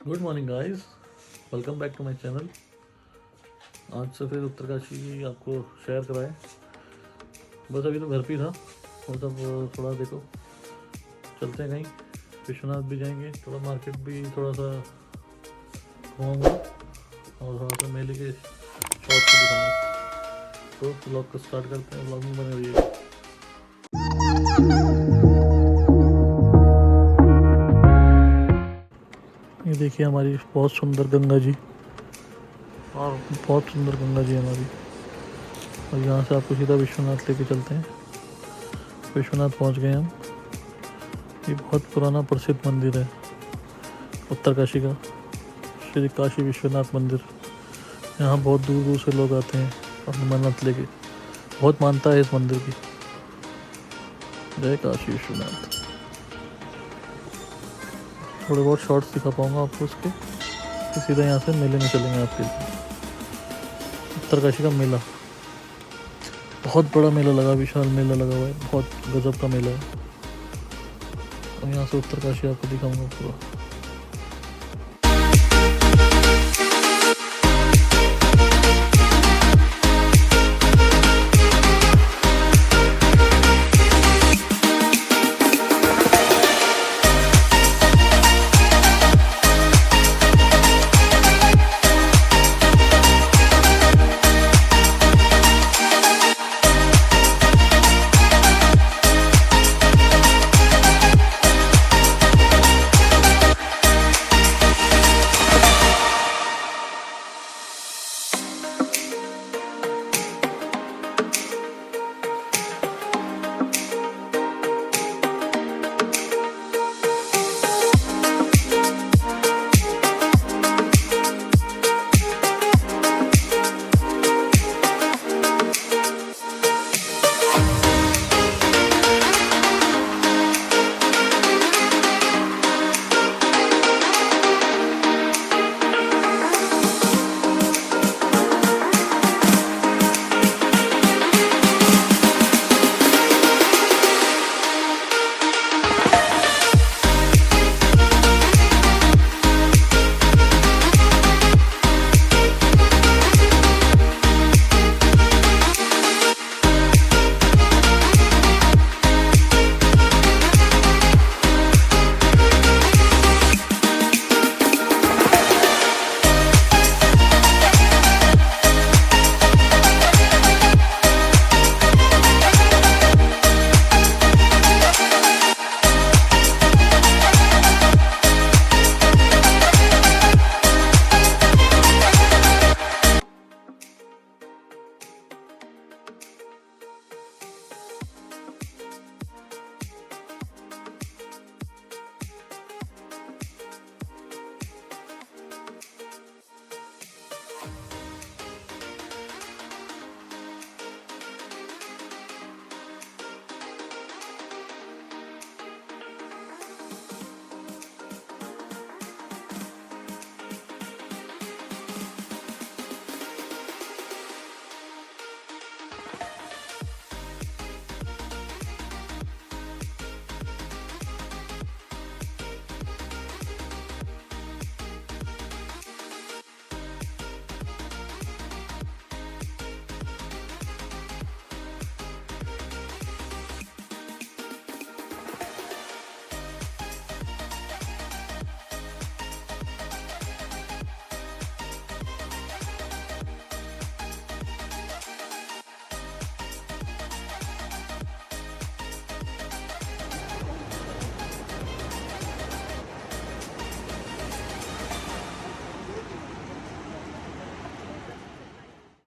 Good morning guys, welcome back to my channel. आज से फिर उत्तरकाशी आपको शेयर कराएं। बस अभी तो घर पे ही था और तब थोड़ा देखो चलते हैं कहीं, विश्वनाथ भी जाएंगे, थोड़ा मार्केट भी थोड़ा सा घूमूंगा और थोड़ा सा मेले के शॉप भी दिखाऊंगा। तो ब्लॉग को स्टार्ट करते हैं, ब्लॉग में बने रहिएगा। ये देखिए हमारी बहुत सुंदर गंगा जी, और बहुत सुंदर गंगा जी हमारी। और यहाँ से आपको सीधा विश्वनाथ लेके चलते हैं। विश्वनाथ पहुँच गए हम। ये बहुत पुराना प्रसिद्ध मंदिर है उत्तरकाशी का, श्री काशी विश्वनाथ मंदिर। यहाँ बहुत दूर दूर से लोग आते हैं अपनी मन्नत लेके। बहुत मानता है इस मंदिर की। जय काशी विश्वनाथ। थोड़े बहुत शॉर्ट्स दिखा पाऊँगा आपको उसके, फिर सीधा यहाँ से मेले में चलेंगे आपके लिए। उत्तरकाशी का मेला, बहुत बड़ा मेला लगा, विशाल मेला लगा हुआ है, बहुत गजब का मेला है। और यहाँ से उत्तरकाशी आपको दिखाऊंगा पूरा।